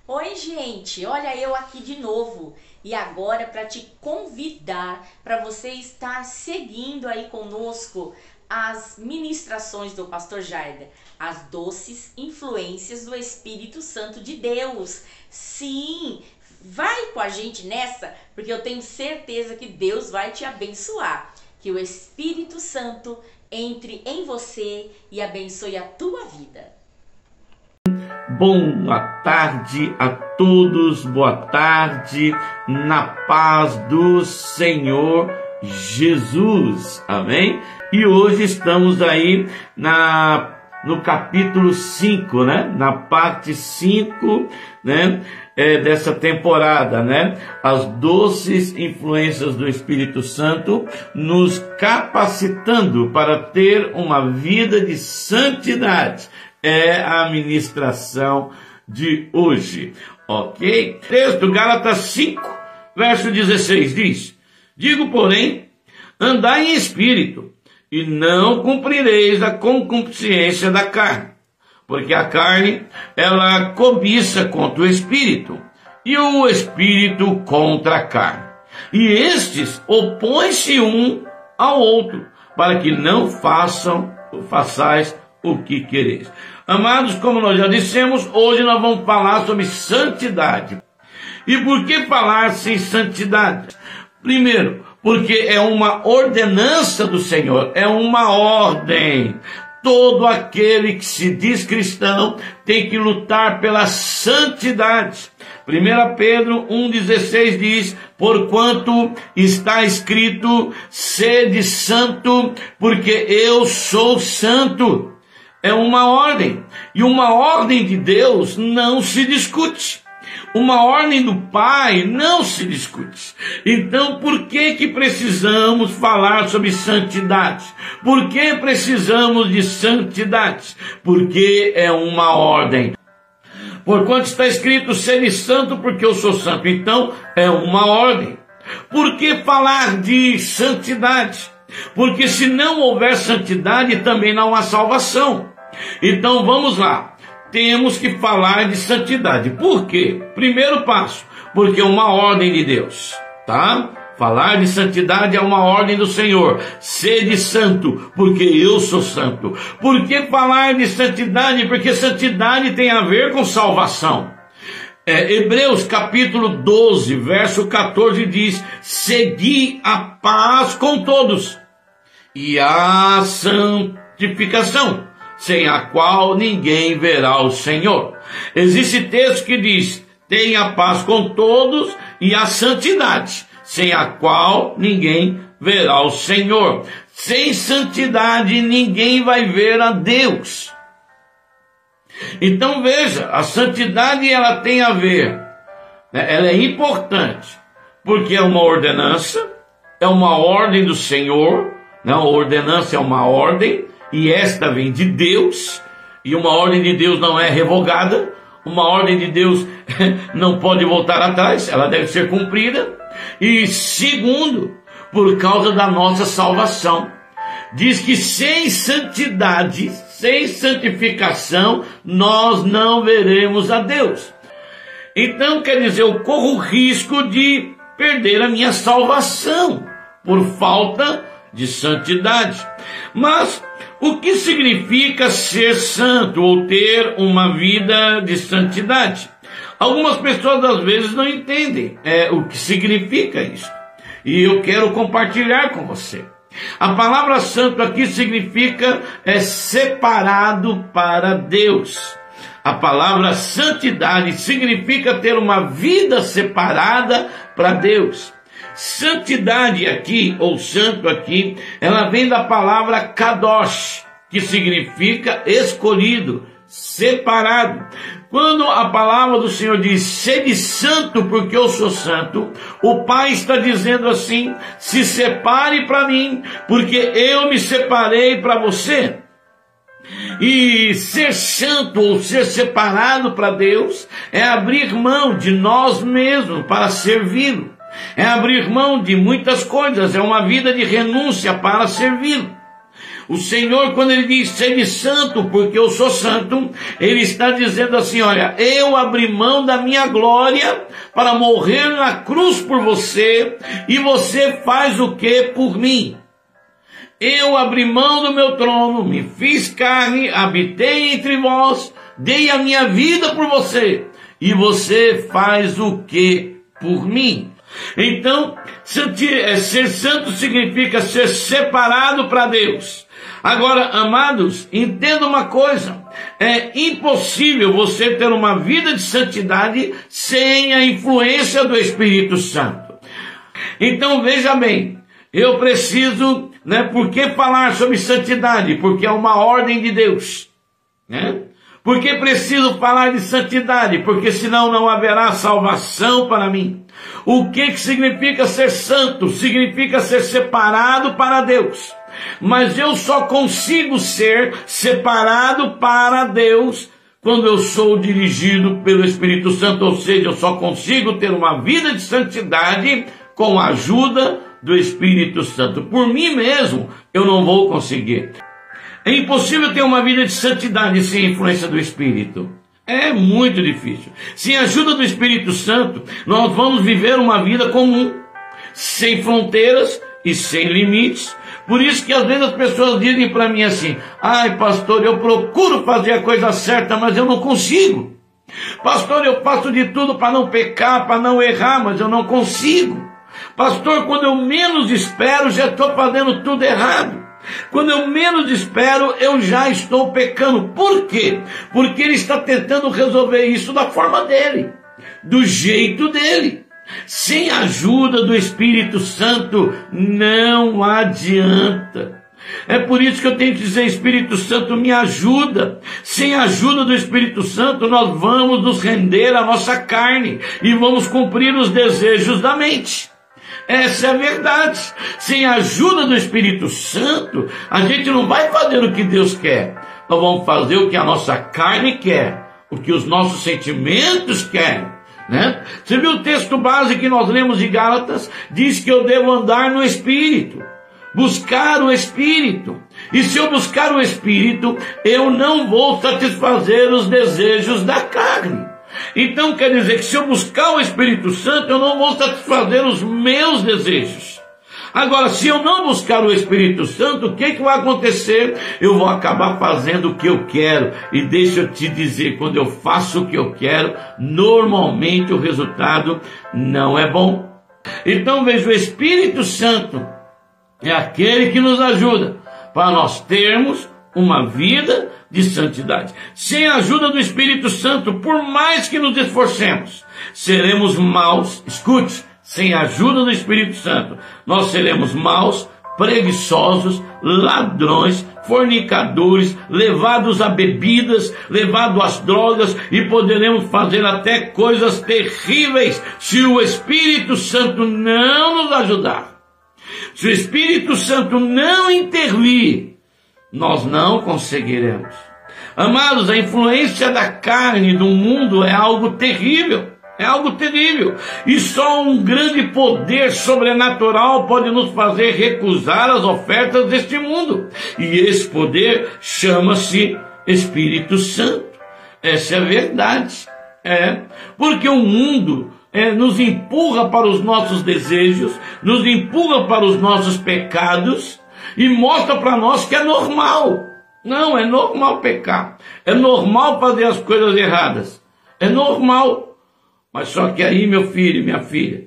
Oi, gente, olha eu aqui de novo e agora para te convidar para você estar seguindo aí conosco as ministrações do Pastor Jaida, as doces influências do Espírito Santo de Deus. Sim, vai com a gente nessa, porque eu tenho certeza que Deus vai te abençoar, que o Espírito Santo entre em você e abençoe a tua vida. Boa tarde a todos, boa tarde, na paz do Senhor Jesus, amém? E hoje estamos aí no capítulo 5, né? Na parte 5, né? Dessa temporada, né? As doces influências do Espírito Santo nos capacitando para ter uma vida de santidade. É a ministração de hoje, ok? Texto, Gálatas 5, verso 16 diz: digo, porém, andai em espírito, e não cumprireis a concupiscência da carne, porque a carne, ela cobiça contra o espírito, e o espírito contra a carne. E estes opõem-se um ao outro, para que não façais o que quereis. Amados, como nós já dissemos, hoje nós vamos falar sobre santidade. E por que falar sem santidade? Primeiro, porque é uma ordenança do Senhor, é uma ordem. Todo aquele que se diz cristão tem que lutar pela santidade. 1 Pedro 1,16 diz: porquanto está escrito, sede santo, porque eu sou santo. É uma ordem, e uma ordem de Deus não se discute. Uma ordem do Pai não se discute. Então, por que precisamos falar sobre santidade? Por que precisamos de santidade? Porque é uma ordem. Porquanto está escrito, sede santo, porque eu sou santo. Então, é uma ordem. Por que falar de santidade? Porque se não houver santidade, também não há salvação. Então vamos lá, temos que falar de santidade. Por quê? Primeiro passo, porque é uma ordem de Deus, tá? Falar de santidade é uma ordem do Senhor. Sede santo, porque eu sou santo. Por que falar de santidade? Porque santidade tem a ver com salvação. Hebreus capítulo 12, verso 14 diz: segui a paz com todos e a santificação, sem a qual ninguém verá o Senhor. Existe texto que diz: tenha paz com todos e a santidade, sem a qual ninguém verá o Senhor. Sem santidade ninguém vai ver a Deus. Então veja, a santidade ela tem a ver, né? Ela é importante, porque é uma ordenança, é uma ordem do Senhor, né? A ordenança é uma ordem, e esta vem de Deus, e uma ordem de Deus não é revogada, uma ordem de Deus não pode voltar atrás, ela deve ser cumprida. E segundo, por causa da nossa salvação. Diz que sem santidade, sem santificação, nós não veremos a Deus. Então quer dizer, eu corro o risco de perder a minha salvação por falta de santidade. Mas o que significa ser santo ou ter uma vida de santidade? Algumas pessoas às vezes não entendem o que significa isso. E eu quero compartilhar com você. A palavra santo aqui significa separado para Deus. A palavra santidade significa ter uma vida separada para Deus. Santidade aqui, ou santo aqui, ela vem da palavra kadosh, que significa escolhido, separado. Quando a palavra do Senhor diz, sede santo porque eu sou santo, o Pai está dizendo assim, se separe para mim, porque eu me separei para você. E ser santo ou ser separado para Deus é abrir mão de nós mesmos para servi-lo. É abrir mão de muitas coisas, é uma vida de renúncia para servi-lo. O Senhor, quando ele diz, sede santo, porque eu sou santo, ele está dizendo assim, olha, eu abri mão da minha glória para morrer na cruz por você, e você faz o que por mim? Eu abri mão do meu trono, me fiz carne, habitei entre vós, dei a minha vida por você, e você faz o que por mim? Então, ser santo significa ser separado para Deus. Agora, amados, entenda uma coisa, é impossível você ter uma vida de santidade sem a influência do Espírito Santo. Então, veja bem, eu preciso, por que falar sobre santidade? Porque é uma ordem de Deus, Por que preciso falar de santidade? Porque senão não haverá salvação para mim. O que significa ser santo? Significa ser separado para Deus. Mas eu só consigo ser separado para Deus quando eu sou dirigido pelo Espírito Santo. Ou seja, eu só consigo ter uma vida de santidade com a ajuda do Espírito Santo. Por mim mesmo, eu não vou conseguir. É impossível ter uma vida de santidade sem a influência do Espírito. É muito difícil. Sem a ajuda do Espírito Santo, nós vamos viver uma vida comum, sem fronteiras e sem limites. Por isso que às vezes as pessoas dizem para mim assim, ai pastor, eu procuro fazer a coisa certa, mas eu não consigo. Pastor, eu faço de tudo para não pecar, para não errar, mas eu não consigo. Pastor, quando eu menos espero, já estou fazendo tudo errado. Quando eu menos espero, eu já estou pecando. Por quê? Porque ele está tentando resolver isso da forma dele, do jeito dele. Sem a ajuda do Espírito Santo, não adianta. É por isso que eu tenho que dizer, Espírito Santo, me ajuda. Sem a ajuda do Espírito Santo, nós vamos nos render à nossa carne e vamos cumprir os desejos da mente. Essa é a verdade. Sem a ajuda do Espírito Santo, a gente não vai fazer o que Deus quer. Nós vamos fazer o que a nossa carne quer, o que os nossos sentimentos querem, Você viu o texto base que nós lemos de Gálatas? Diz que eu devo andar no Espírito, buscar o Espírito. E se eu buscar o Espírito, eu não vou satisfazer os desejos da carne. Então quer dizer que se eu buscar o Espírito Santo, eu não vou satisfazer os meus desejos. Agora, se eu não buscar o Espírito Santo, o que vai acontecer? Eu vou acabar fazendo o que eu quero. E deixa eu te dizer, quando eu faço o que eu quero, normalmente o resultado não é bom. Então veja, o Espírito Santo é aquele que nos ajuda para nós termos uma vida de santidade. Sem a ajuda do Espírito Santo, por mais que nos esforcemos, seremos maus. Escute, sem a ajuda do Espírito Santo, nós seremos maus, preguiçosos, ladrões, fornicadores, levados a bebidas, levados às drogas, e poderemos fazer até coisas terríveis se o Espírito Santo não nos ajudar. Se o Espírito Santo não intervir, nós não conseguiremos. Amados, a influência da carne do mundo é algo terrível. É algo terrível. E só um grande poder sobrenatural pode nos fazer recusar as ofertas deste mundo. E esse poder chama-se Espírito Santo. Essa é a verdade. Porque o mundo nos empurra para os nossos desejos, nos empurra para os nossos pecados, e mostra para nós que é normal. Não, é normal pecar. É normal fazer as coisas erradas. É normal. Mas só que aí, meu filho e minha filha,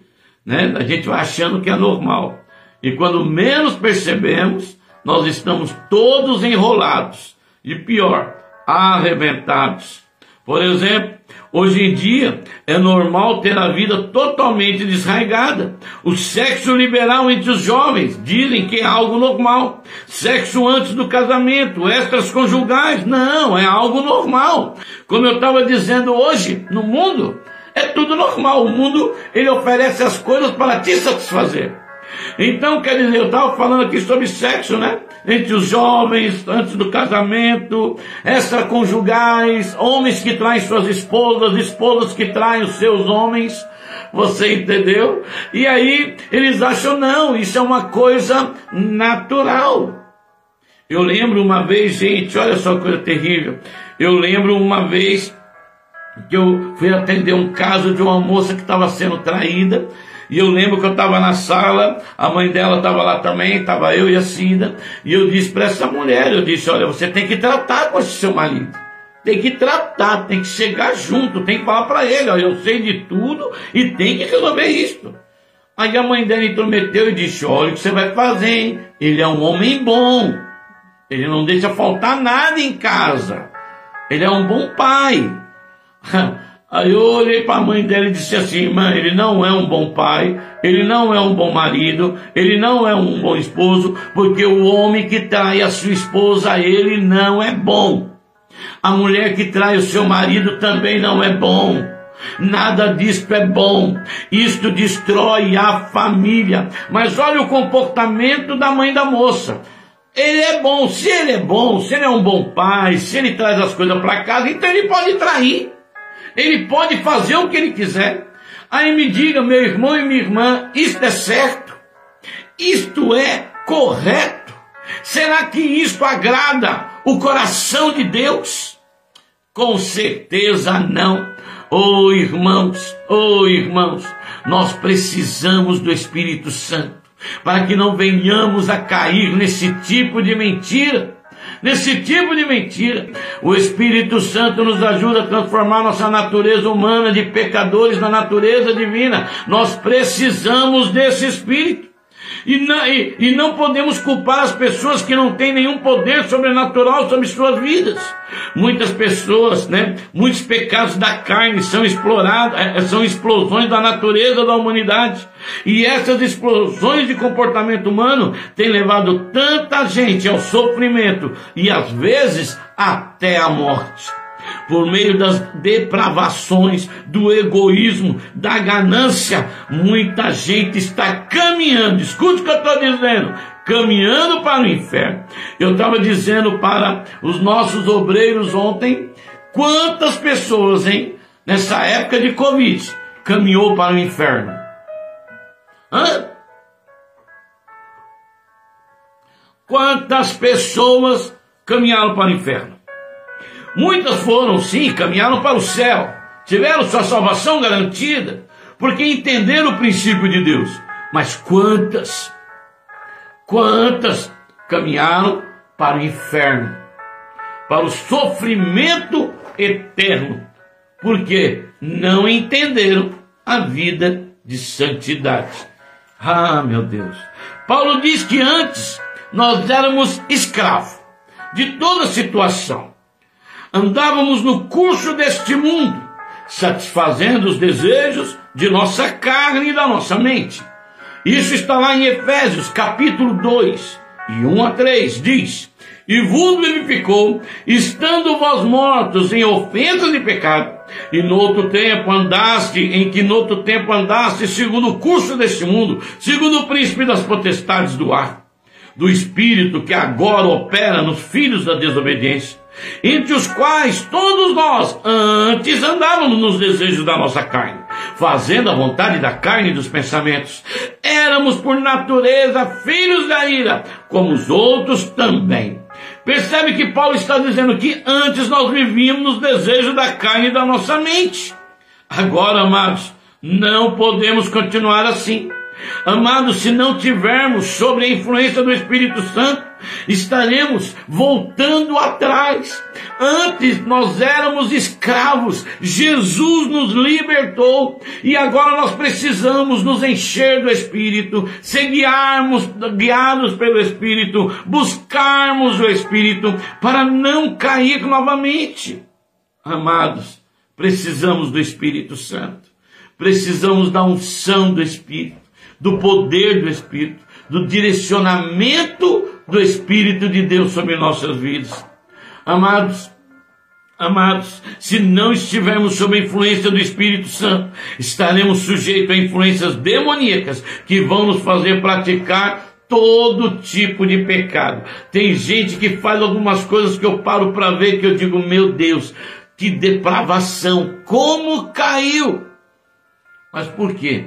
a gente vai achando que é normal. E quando menos percebemos, nós estamos todos enrolados. E pior, arrebentados. Por exemplo, hoje em dia é normal ter a vida totalmente desraigada. O sexo liberal entre os jovens dizem que é algo normal. Sexo antes do casamento, extras conjugais, não, é algo normal. Como eu estava dizendo hoje, no mundo, é tudo normal. O mundo, ele oferece as coisas para te satisfazer. Então, quer dizer, eu estava falando aqui sobre sexo, entre os jovens, antes do casamento, extraconjugais, homens que traem suas esposas, esposas que traem os seus homens, você entendeu? E aí, eles acham, não, isso é uma coisa natural. Eu lembro uma vez, gente, olha só que coisa terrível. Eu lembro uma vez que eu fui atender um caso de uma moça que estava sendo traída. E eu lembro que eu estava na sala, a mãe dela estava lá também, estava eu e a Cida. E eu disse para essa mulher, eu disse, olha, você tem que tratar com esse seu marido. Tem que tratar, tem que chegar junto, tem que falar para ele, ó, eu sei de tudo e tem que resolver isso. Aí a mãe dela intrometeu e disse, olha o que você vai fazer, hein? Ele é um homem bom, ele não deixa faltar nada em casa, ele é um bom pai. Aí eu olhei para a mãe dela e disse assim, mãe, ele não é um bom pai, ele não é um bom marido, ele não é um bom esposo, porque o homem que trai a sua esposa, ele não é bom. A mulher que trai o seu marido também não é bom. Nada disto é bom. Isto destrói a família. Mas olha o comportamento da mãe da moça. Ele é bom, se ele é um bom pai, se ele traz as coisas para casa, então ele pode trair. Ele pode fazer o que ele quiser. Aí me diga, meu irmão e minha irmã, isto é certo? Isto é correto? Será que isto agrada o coração de Deus? Com certeza não. Oh irmãos, nós precisamos do Espírito Santo para que não venhamos a cair nesse tipo de mentira. O Espírito Santo nos ajuda a transformar nossa natureza humana de pecadores na natureza divina. Nós precisamos desse Espírito. E não podemos culpar as pessoas que não têm nenhum poder sobrenatural sobre suas vidas. Muitas pessoas, muitos pecados da carne são explosões da natureza da humanidade. E essas explosões de comportamento humano têm levado tanta gente ao sofrimento e às vezes até à morte. Por meio das depravações, do egoísmo, da ganância, muita gente está caminhando, escute o que eu estou dizendo, caminhando para o inferno. Eu estava dizendo para os nossos obreiros ontem, quantas pessoas, nessa época de Covid, caminhou para o inferno? Quantas pessoas caminharam para o inferno? Muitas foram, sim, caminharam para o céu, tiveram sua salvação garantida, porque entenderam o princípio de Deus. Mas quantas caminharam para o inferno, para o sofrimento eterno, porque não entenderam a vida de santidade. Ah, meu Deus! Paulo diz que antes nós éramos escravos de toda situação. Andávamos no curso deste mundo, satisfazendo os desejos de nossa carne e da nossa mente. Isso está lá em Efésios, capítulo 2, e 1 a 3, diz: E vos vivificou, estando vós mortos em ofensas e pecado, e no outro tempo andaste segundo o curso deste mundo, segundo o príncipe das potestades do ar, do espírito que agora opera nos filhos da desobediência, entre os quais todos nós antes andávamos nos desejos da nossa carne, fazendo a vontade da carne e dos pensamentos. Éramos por natureza filhos da ira, como os outros também. Percebe que Paulo está dizendo que antes nós vivíamos nos desejos da carne e da nossa mente. Agora, amados, não podemos continuar assim. Amados, se não tivermos sobre a influência do Espírito Santo, estaremos voltando atrás. Antes nós éramos escravos, Jesus nos libertou, e agora nós precisamos nos encher do Espírito, ser guiados pelo Espírito, buscarmos o Espírito para não cair novamente. Amados, precisamos do Espírito Santo, precisamos da unção do Espírito, do poder do Espírito, do direcionamento do Espírito de Deus sobre nossas vidas. Amados, se não estivermos sob a influência do Espírito Santo, estaremos sujeitos a influências demoníacas que vão nos fazer praticar todo tipo de pecado. Tem gente que faz algumas coisas que eu paro para ver, que eu digo, meu Deus, que depravação, como caiu! Mas por quê?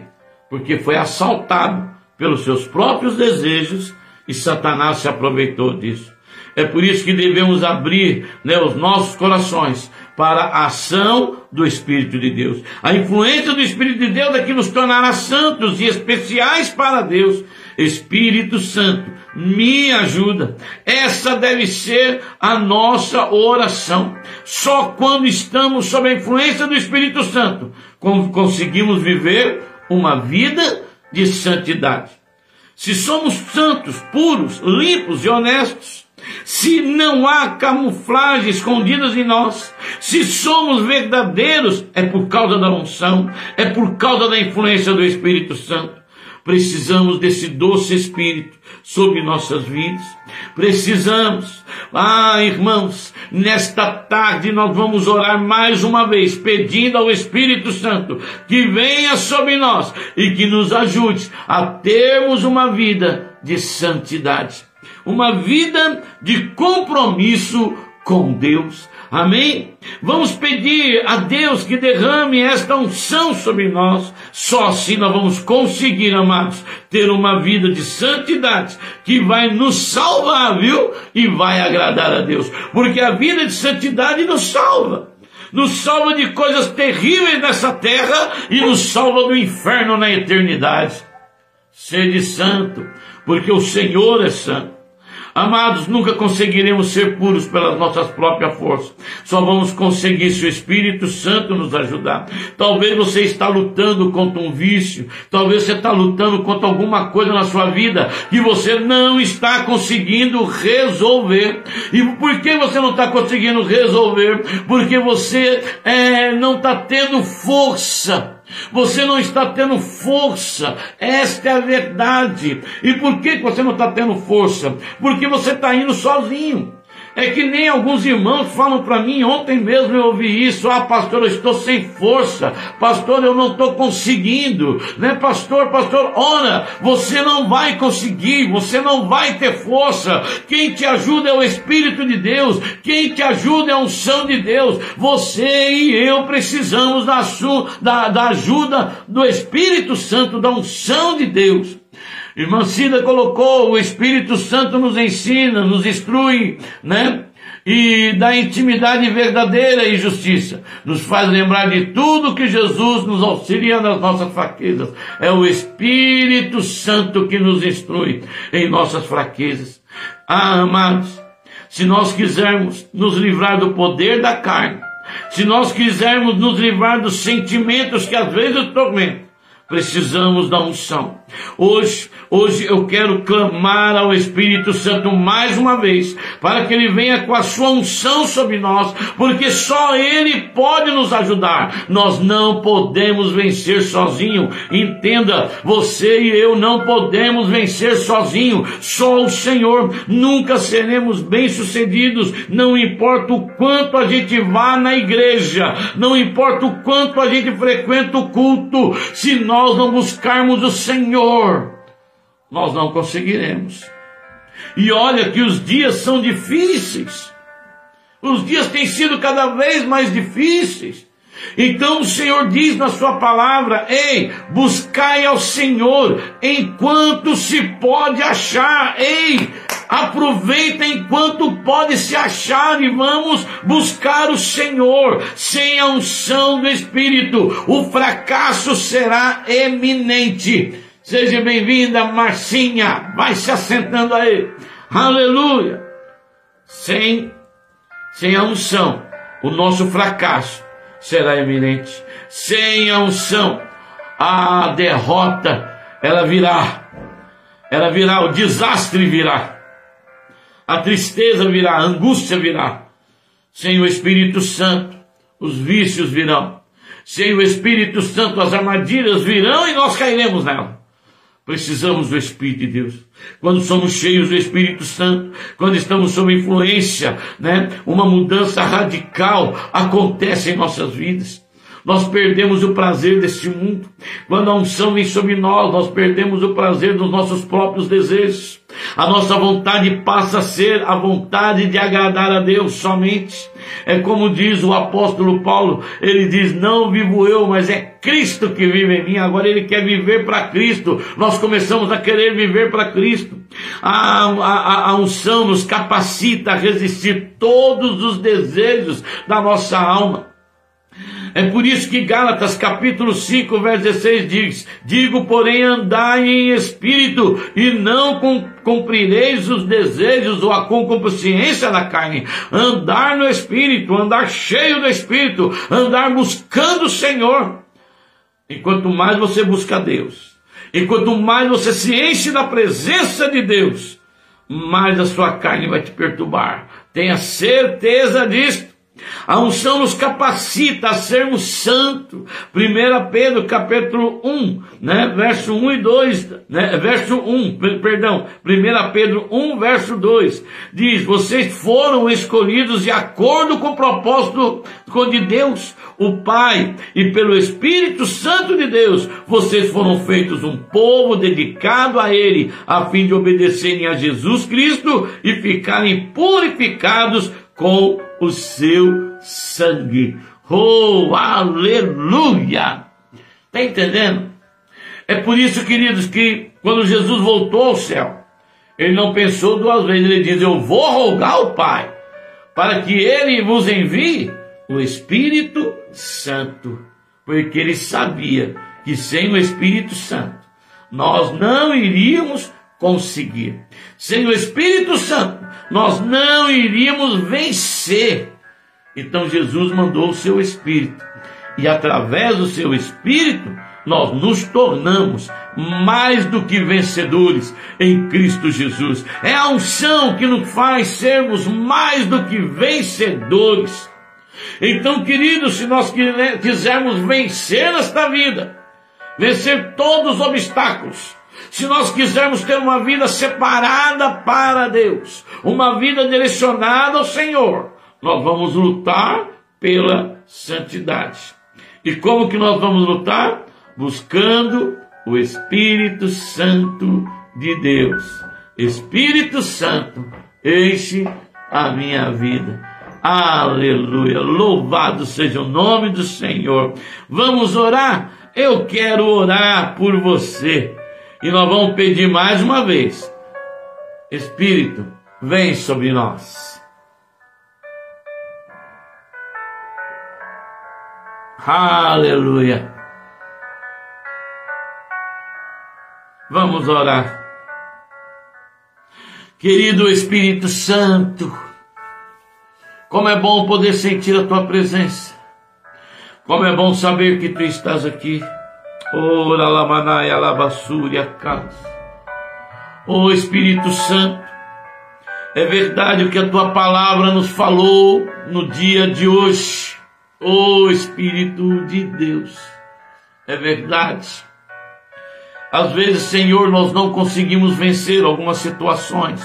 Porque foi assaltado pelos seus próprios desejos e Satanás se aproveitou disso. É por isso que devemos abrir, né, os nossos corações para a ação do Espírito de Deus. A influência do Espírito de Deus é que nos tornará santos e especiais para Deus. Espírito Santo, me ajuda. Essa deve ser a nossa oração. Só quando estamos sob a influência do Espírito Santo conseguimos viver uma vida de santidade. Se somos santos, puros, limpos e honestos, se não há camuflagem escondidas em nós, se somos verdadeiros, é por causa da unção, é por causa da influência do Espírito Santo. Precisamos desse doce Espírito sobre nossas vidas. Precisamos. Irmãos, nesta tarde nós vamos orar mais uma vez, pedindo ao Espírito Santo que venha sobre nós e que nos ajude a termos uma vida de santidade, uma vida de compromisso com Deus. Amém? Vamos pedir a Deus que derrame esta unção sobre nós. Só assim nós vamos conseguir, amados, ter uma vida de santidade que vai nos salvar, viu? E vai agradar a Deus. Porque a vida de santidade nos salva. Nos salva de coisas terríveis nessa terra e nos salva do inferno na eternidade. Sede santo, porque o Senhor é santo. Amados, nunca conseguiremos ser puros pelas nossas próprias forças. Só vamos conseguir se o Espírito Santo nos ajudar. Talvez você está lutando contra um vício. Talvez você está lutando contra alguma coisa na sua vida que você não está conseguindo resolver. E por que você não está conseguindo resolver? Porque você não está tendo força. Você não está tendo força. Esta é a verdade. E por que você não está tendo força? Porque você está indo sozinho. É que nem alguns irmãos falam para mim, ontem mesmo eu ouvi isso: pastor, eu estou sem força, pastor, eu não estou conseguindo, né, pastor, ora, você não vai conseguir, você não vai ter força. Quem te ajuda é o Espírito de Deus, quem te ajuda é a unção de Deus. Você e eu precisamos da ajuda do Espírito Santo, da unção de Deus. Irmã Cida colocou: o Espírito Santo nos ensina, nos instrui, né? E dá intimidade verdadeira e justiça. Nos faz lembrar de tudo que Jesus nos auxilia nas nossas fraquezas. É o Espírito Santo que nos instrui em nossas fraquezas. Amados, se nós quisermos nos livrar do poder da carne, se nós quisermos nos livrar dos sentimentos que às vezes tormentam, precisamos da unção. Hoje eu quero clamar ao Espírito Santo mais uma vez, para que Ele venha com a sua unção sobre nós, porque só Ele pode nos ajudar. Nós não podemos vencer sozinho. Entenda, você e eu não podemos vencer sozinho. Só o Senhor. Nunca seremos bem-sucedidos, não importa o quanto a gente vá na igreja, não importa o quanto a gente frequenta o culto, se nós não buscarmos o Senhor, nós não conseguiremos. E olha que os dias são difíceis. Os dias têm sido cada vez mais difíceis. Então o Senhor diz na sua palavra: ei, buscai ao Senhor enquanto se pode achar. Ei, aproveita enquanto pode se achar e vamos buscar o Senhor. Sem a unção do Espírito, o fracasso será eminente. Seja bem-vinda, Marcinha. Vai se assentando aí. Aleluia. Sem a unção, o nosso fracasso será eminente. Sem a unção, a derrota, ela virá, o desastre virá, a tristeza virá, a angústia virá. Sem o Espírito Santo, os vícios virão. Sem o Espírito Santo, as armadilhas virão e nós cairemos nela. Precisamos do Espírito de Deus. Quando somos cheios do Espírito Santo, quando estamos sob influência, né, uma mudança radical acontece em nossas vidas. nós perdemos o prazer deste mundo. Quando a unção vem sobre nós, nós perdemos o prazer dos nossos próprios desejos. A nossa vontade passa a ser a vontade de agradar a Deus somente. É como diz o apóstolo Paulo, ele diz, não vivo eu, mas é Cristo que vive em mim. Agora ele quer viver para Cristo. Nós começamos a querer viver para Cristo. A unção nos capacita a resistir todos os desejos da nossa alma. É por isso que Gálatas capítulo 5, verso 16 diz, digo, porém, andai em espírito, e não cumprireis os desejos ou a concupiscência da carne. Andar no espírito, andar cheio do espírito, andar buscando o Senhor. E quanto mais você busca Deus, e quanto mais você se enche da presença de Deus, mais a sua carne vai te perturbar. Tenha certeza disso. A unção nos capacita a sermos santos. 1 Pedro capítulo 1, verso 1 e 2, verso 1, perdão, 1 Pedro 1, verso 2, diz, vocês foram escolhidos de acordo com o propósito de Deus, o Pai, e pelo Espírito Santo de Deus, vocês foram feitos um povo dedicado a Ele, a fim de obedecerem a Jesus Cristo e ficarem purificados com o seu sangue. Oh, aleluia! Está entendendo? É por isso, queridos, que quando Jesus voltou ao céu, ele não pensou duas vezes. Ele diz, eu vou rogar ao Pai, para que ele vos envie o Espírito Santo. Porque ele sabia que sem o Espírito Santo, nós não iríamos conseguir. Sem o Espírito Santo, nós não iríamos vencer. Então Jesus mandou o seu Espírito, e através do seu Espírito nós nos tornamos mais do que vencedores em Cristo Jesus. É a unção que nos faz sermos mais do que vencedores. Então, queridos, se nós quisermos vencer nesta vida, vencer todos os obstáculos, se nós quisermos ter uma vida separada para Deus, uma vida direcionada ao Senhor, nós vamos lutar pela santidade. E como que nós vamos lutar? Buscando o Espírito Santo de Deus. Espírito Santo, enche a minha vida. Aleluia, louvado seja o nome do Senhor. Vamos orar? Eu quero orar por você. E nós vamos pedir mais uma vez, Espírito, vem sobre nós. Aleluia. Vamos orar. Querido Espírito Santo, como é bom poder sentir a tua presença. Como é bom saber que tu estás aqui. Ora lamanai alabassúria cas. Oh Espírito Santo, é verdade o que a tua palavra nos falou no dia de hoje. Oh Espírito de Deus, é verdade. Às vezes, Senhor, nós não conseguimos vencer algumas situações.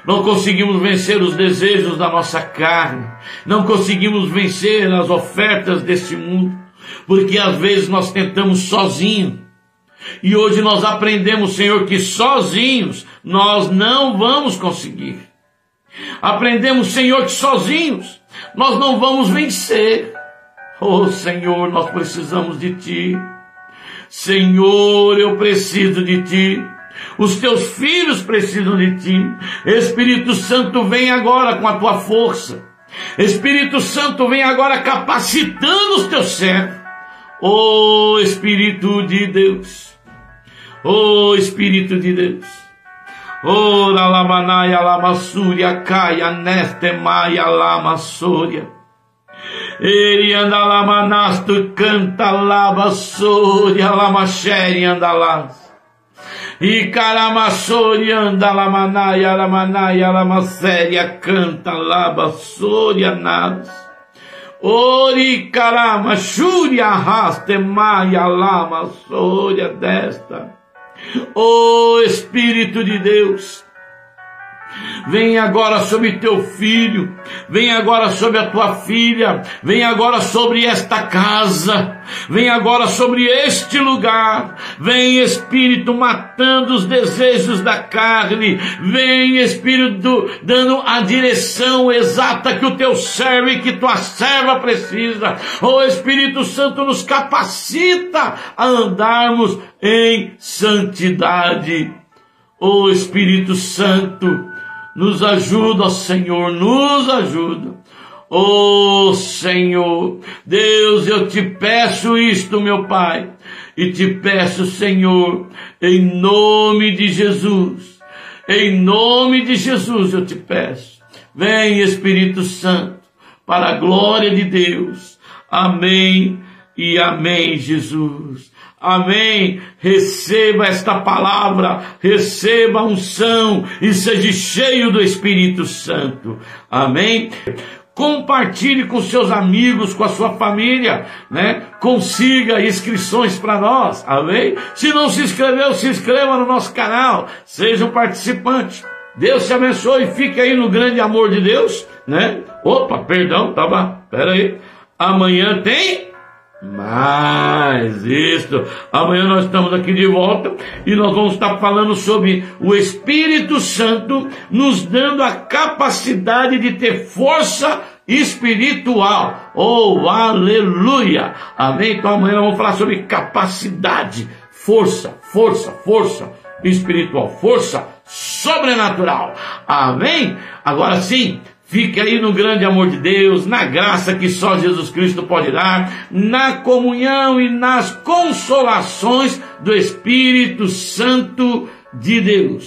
Não conseguimos vencer os desejos da nossa carne. Não conseguimos vencer as ofertas deste mundo. Porque às vezes nós tentamos sozinhos. E hoje nós aprendemos, Senhor, que sozinhos nós não vamos conseguir. Aprendemos, Senhor, que sozinhos nós não vamos vencer. Oh, Senhor, nós precisamos de Ti. Senhor, eu preciso de Ti. Os Teus filhos precisam de Ti. Espírito Santo, vem agora com a Tua força. Espírito Santo, vem agora capacitando os Teus servos. Oh, Espírito de Deus. Oh, Espírito de Deus. Oh, lamanaya lamassúria caia neste maia lamassúria. Ele anda lamanasto canta lavassúria lamacheri anda las. E caramassori anda lamanaya lamasséria canta lavassúria nas. Ori carama, xúria, arraste, maia, lama, sória desta. Oh Espírito de Deus, Vem agora sobre teu filho, vem agora sobre a tua filha, vem agora sobre esta casa, vem agora sobre este lugar. Vem, Espírito, matando os desejos da carne. Vem, Espírito, dando a direção exata que o teu servo e que tua serva precisa. Ó Espírito Santo, nos capacita a andarmos em santidade. Ó Espírito Santo, nos ajuda, Senhor, nos ajuda. Oh Senhor, Deus, eu te peço isto, meu Pai, e te peço, Senhor, em nome de Jesus, eu te peço. Vem, Espírito Santo, para a glória de Deus. Amém e amém, Jesus. Amém. Receba esta palavra, receba a unção e seja cheio do Espírito Santo. Amém. Compartilhe com seus amigos, com a sua família, né? Consiga inscrições para nós. Amém. Se não se inscreveu, se inscreva no nosso canal. Seja um participante. Deus te abençoe. Fique aí no grande amor de Deus, né? Opa, perdão, pera aí. Amanhã tem mais isto. Amanhã nós estamos aqui de volta e nós vamos estar falando sobre o Espírito Santo nos dando a capacidade de ter força espiritual. Oh, aleluia! Amém? Então amanhã nós vamos falar sobre capacidade, força espiritual, força sobrenatural. Amém? Agora sim, fique aí no grande amor de Deus, na graça que só Jesus Cristo pode dar, na comunhão e nas consolações do Espírito Santo de Deus.